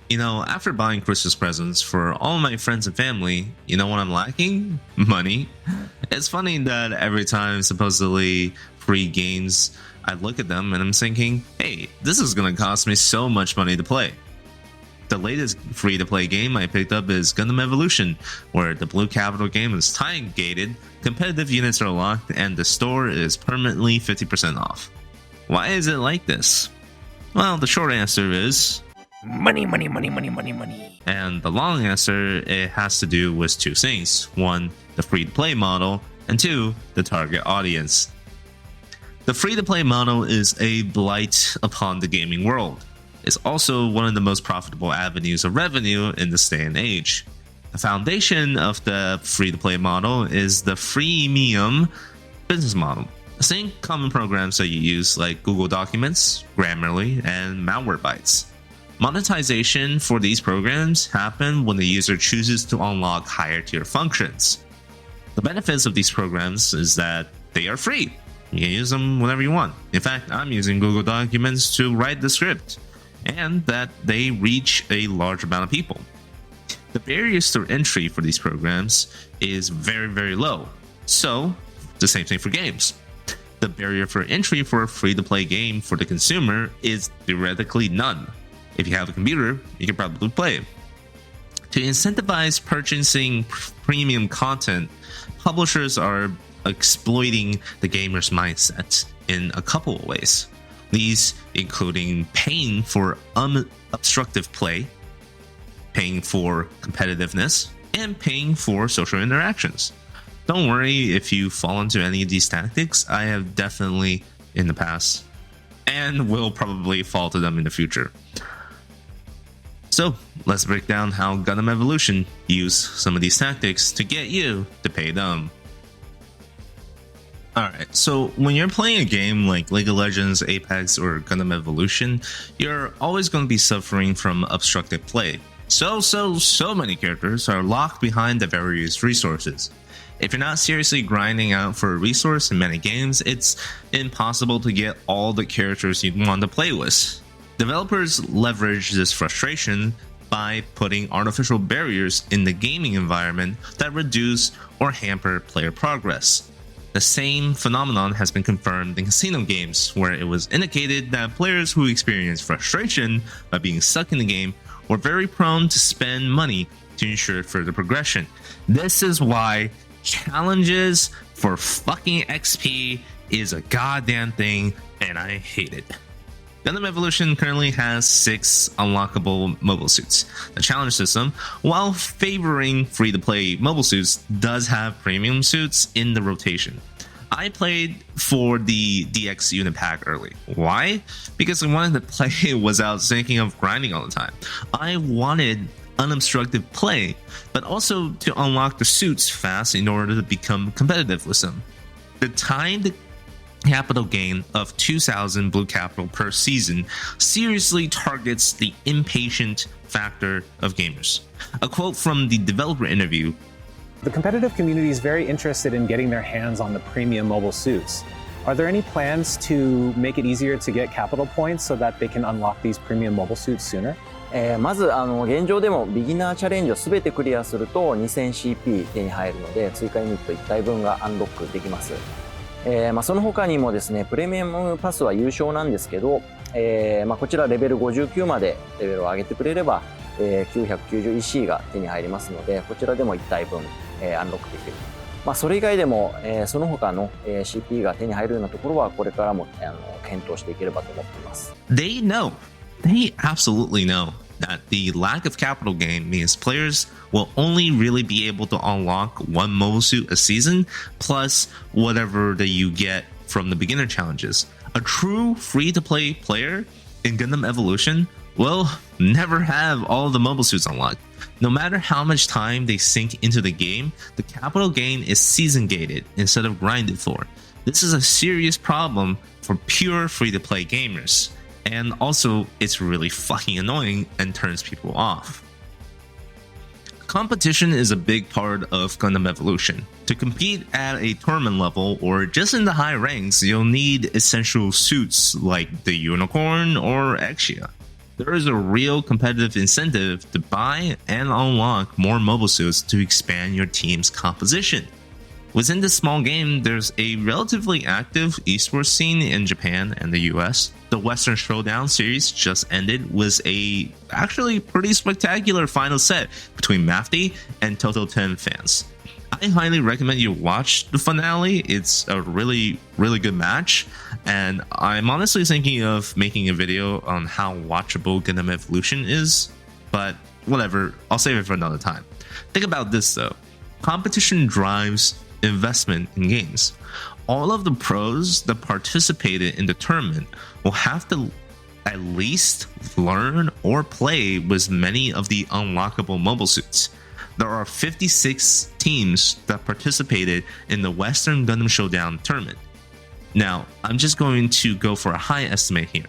After buying Christmas presents for all my friends and family, you know what I'm lacking? Money. It's funny that every time supposedly free games, I look at them and I'm thinking, hey, this is going to cost me so much money to play. The latest free-to-play game I picked up is Gundam Evolution, where the Blue Capital game is time-gated, competitive units are locked, and the store is permanently 50% off. Why is it like this? Well, the short answer is money, money, money, money, money, money. And the long answer, it has to do with two things. One, the free-to-play model, and two, the target audience. The free-to-play model is a blight upon the gaming world. It's also one of the most profitable avenues of revenue in this day and age. The foundation of the free-to-play model is the freemium business model. Think common programs that you use like Google Documents, Grammarly, and Malwarebytes. Monetization for these programs happen when the user chooses to unlock higher tier functions. The benefits of these programs is that they are free. You can use them whenever you want. In fact, I'm using Google Documents to write the script, and that they reach a large amount of people. The barriers to entry for these programs is very, very low. So, the same thing for games. The barrier for entry for a free-to-play game for the consumer is theoretically none. If you have a computer, you can probably play it. To incentivize purchasing premium content, publishers are exploiting the gamer's mindset in a couple of ways. These including paying for unobstructed play, paying for competitiveness, and paying for social interactions. Don't worry if you fall into any of these tactics. I have definitely in the past and will probably fall to them in the future. So let's break down how Gundam Evolution use some of these tactics to get you to pay them. Alright, so when you're playing a game like League of Legends, Apex, or Gundam Evolution, you're always going to be suffering from obstructed play. So many characters are locked behind the various resources. If you're not seriously grinding out for a resource in many games, it's impossible to get all the characters you want to play with. Developers leverage this frustration by putting artificial barriers in the gaming environment that reduce or hamper player progress. The same phenomenon has been confirmed in casino games, where it was indicated that players who experience frustration by being stuck in the game were very prone to spend money to ensure further progression. This is why challenges for fucking XP is a goddamn thing, and I hate it. Gundam Evolution currently has 6 unlockable mobile suits. The challenge system, while favoring free-to-play mobile suits, does have premium suits in the rotation. I played for the DX unit pack early. Why? Because I wanted to play it without thinking of grinding all the time. I wanted unobstructed play, but also to unlock the suits fast in order to become competitive with them. The timed capital gain of 2,000 blue capital per season seriously targets the impatient factor of gamers. A quote from the developer interview: "The competitive community is very interested in getting their hands on the premium mobile suits. Are there any plans to make it easier to get capital points so that they can unlock these premium mobile suits sooner?" まず現状でもビギナーチャレンジを全てクリアすると 2000CP 手に入るので、追加ユニット1体分がアンロックできます。その他にもですね、プレミアムパスは有償なんですけど、こちらレベル59までレベルを上げてくれれば、991C が手に入りますので、こちらでも1体分、アンロックできる。それ以外でも、その他の、CP が手に入るようなところはこれからも検討していければと思っています。They know. They absolutely know that the lack of capital gain means players will only really be able to unlock one mobile suit a season, plus whatever that you get from the beginner challenges. A true free-to-play player in Gundam Evolution will never have all the mobile suits unlocked. No matter how much time they sink into the game, the capital gain is season-gated instead of grinded for. This is a serious problem for pure free-to-play gamers. And also, it's really fucking annoying and turns people off. Competition is a big part of Gundam Evolution. To compete at a tournament level or just in the high ranks, you'll need essential suits like the Unicorn or Exia. there is a real competitive incentive to buy and unlock more mobile suits to expand your team's composition. Within this small game, there's a relatively active esports scene in Japan and the US. The Western Showdown series just ended with a actually pretty spectacular final set between Mafty and Total 10 fans. I highly recommend you watch the finale. It's a really good match, and I'm honestly thinking of making a video on how watchable Gundam Evolution is, but whatever, I'll save it for another time. Think about this though. Competition drives investment in games. All of the pros that participated in the tournament will have to at least learn or play with many of the unlockable mobile suits. There are 56 teams that participated in the Western Gundam Showdown tournament. Now, I'm just going to go for a high estimate here,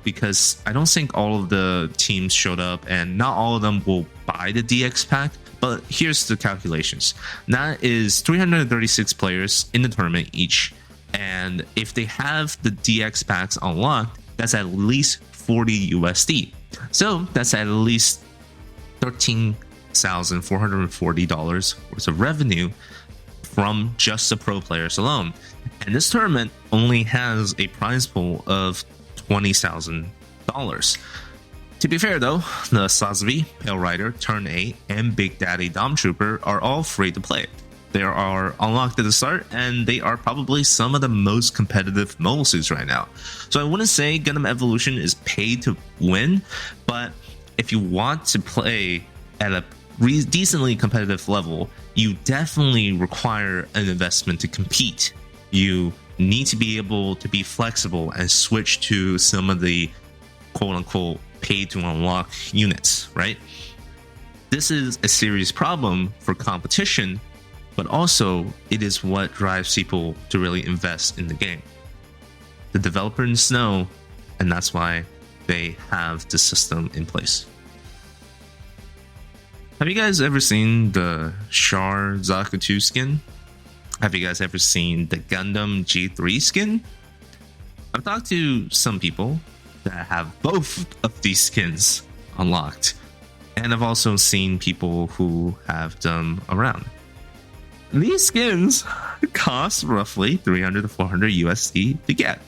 because I don't think all of the teams showed up, and not all of them will buy the DX pack. But here's the calculations. That is 336 players in the tournament each. And if they have the DX packs unlocked, that's at least 40 USD. So that's at least $13,440 worth of revenue from just the pro players alone. And this tournament only has a prize pool of $20,000. To be fair though, the Sazabi, Pale Rider, Turn 8, and Big Daddy Dom Trooper are all free to play. They are unlocked at the start, and they are probably some of the most competitive mobile suits right now. So I wouldn't say Gundam Evolution is paid to win, but if you want to play at a decently competitive level, you definitely require an investment to compete. You need to be able to be flexible and switch to some of the quote-unquote pay to unlock units, right? This is a serious problem for competition, but also it is what drives people to really invest in the game. The developers know, and that's why they have the system in place. Have you guys ever seen the Char Zakutu skin? Have you guys ever seen the Gundam G3 skin? I've talked to some people that have both of these skins unlocked, and I've also seen people who have them around. These skins cost roughly 300 to 400 USD to get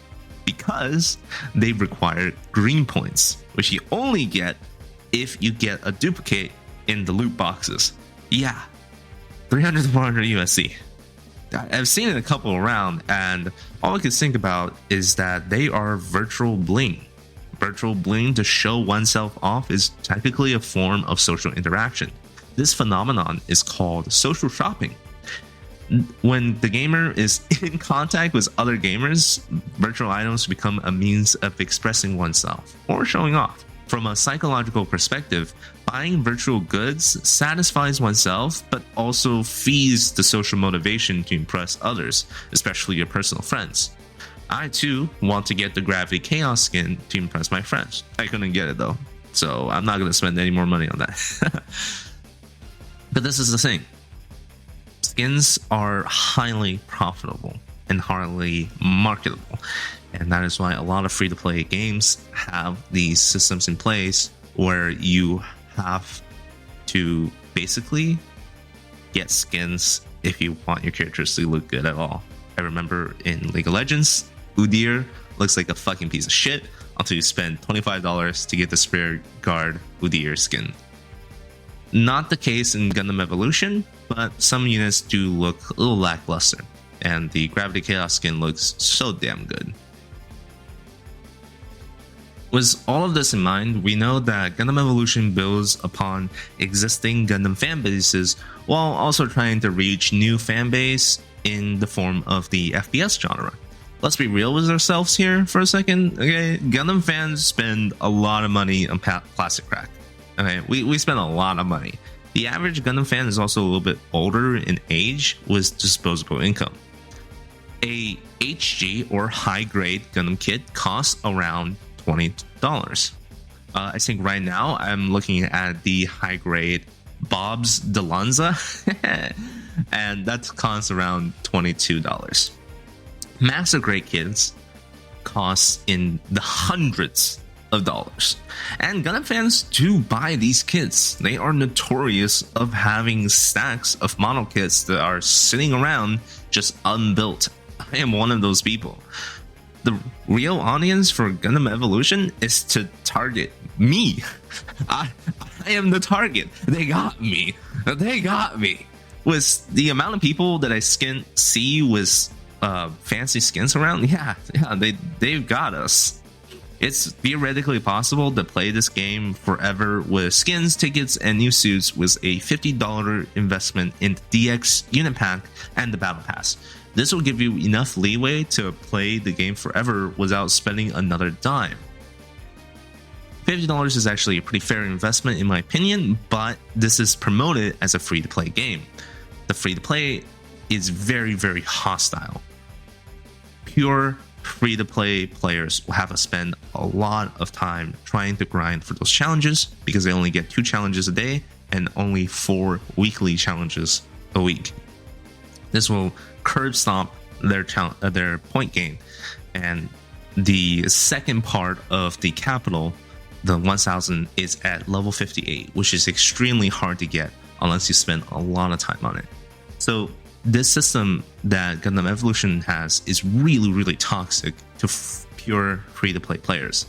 because they require green points, which you only get if you get a duplicate in the loot boxes. Yeah, 300 to 400 USD. I've seen it a couple around, and all I can think about is that they are virtual bling. Virtual bling to show oneself off is technically a form of social interaction. This phenomenon is called social shopping. When the gamer is in contact with other gamers, virtual items become a means of expressing oneself or showing off. From a psychological perspective, buying virtual goods satisfies oneself, but also feeds the social motivation to impress others, especially your personal friends. I too want to get the Gravity Chaos skin to impress my friends. I couldn't get it though, so I'm not going to spend any more money on that. But this is the thing. Skins are highly profitable and highly marketable. And that is why a lot of free-to-play games have these systems in place where you have to basically get skins if you want your characters to look good at all. I remember in League of Legends, Udyr looks like a fucking piece of shit until you spend $25 to get the Spear Guard Udyr skin. Not the case in Gundam Evolution, but some units do look a little lackluster, and the Gravity Chaos skin looks so damn good. With all of this in mind, we know that Gundam Evolution builds upon existing Gundam fan bases while also trying to reach new fan base in the form of the FPS genre. Let's be real with ourselves here for a second, okay? Gundam fans spend a lot of money on plastic crack. Okay, we spend a lot of money. The average Gundam fan is also a little bit older in age with disposable income. A HG or high grade Gundam kit costs around $20. I think right now I'm looking at the high grade Bob's Delanza, and that costs around $22. Master grade kits cost in the hundreds of dollars. And Gundam fans do buy these kits. They are notorious of having stacks of model kits that are sitting around just unbuilt. I am one of those people. The real audience for Gundam Evolution is to target me. I am the target. They got me. They got me. With the amount of people that I see with fancy skins around, they've got us. It's theoretically possible to play this game forever with skins, tickets, and new suits with a $50 investment in the DX unit pack and the battle pass. This will give you enough leeway to play the game forever without spending another dime. $50 is actually a pretty fair investment in my opinion, but this is promoted as a free-to-play game. The free-to-play is very, very hostile. Pure free-to-play players will have to spend a lot of time trying to grind for those challenges because they only get 2 challenges a day and only 4 weekly challenges a week. This will curb stomp their point gain. And the second part of the capital, the 1000, is at level 58, which is extremely hard to get unless you spend a lot of time on it. So this system that Gundam Evolution has is really, really toxic to pure free-to-play players.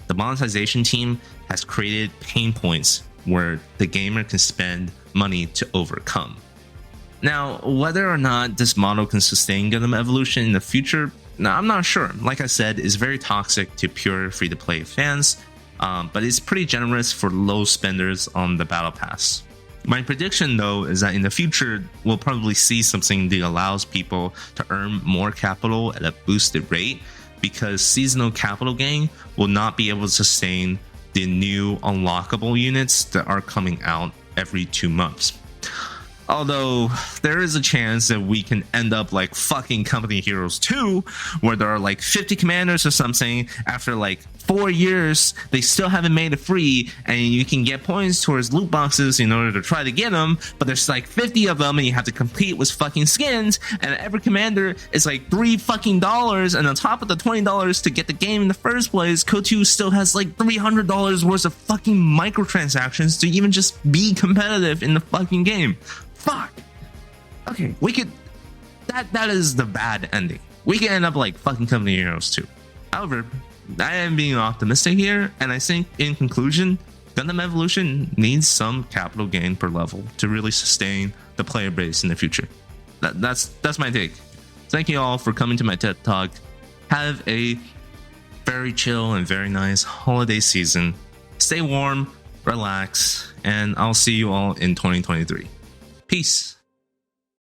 The monetization team has created pain points where the gamer can spend money to overcome. Now, whether or not this model can sustain Gundam Evolution in the future, I'm not sure. Like I said, it's very toxic to pure free-to-play fans, but it's pretty generous for low spenders on the Battle Pass. My prediction, though, is that in the future, we'll probably see something that allows people to earn more capital at a boosted rate, because seasonal capital gain will not be able to sustain the new unlockable units that are coming out every 2 months. Although there is a chance that we can end up like fucking Company Heroes 2, where there are like 50 commanders or something. After like 4 years, they still haven't made it free, and you can get points towards loot boxes in order to try to get them. But there's like 50 of them, and you have to compete with fucking skins. And every commander is like $3 fucking dollars, and on top of the $20 to get the game in the first place, KOTU still has like $300 worth of fucking microtransactions to even just be competitive in the fucking game. Fuck. Okay, we could. That is the bad ending. We could end up like fucking Company Heroes 2. However, I am being optimistic here, and I think in conclusion, Gundam Evolution needs some capital gain per level to really sustain the player base in the future. That's my take. Thank you all for coming to my TED Talk. Have a very chill and very nice holiday season. Stay warm, relax, and I'll see you all in 2023. Peace.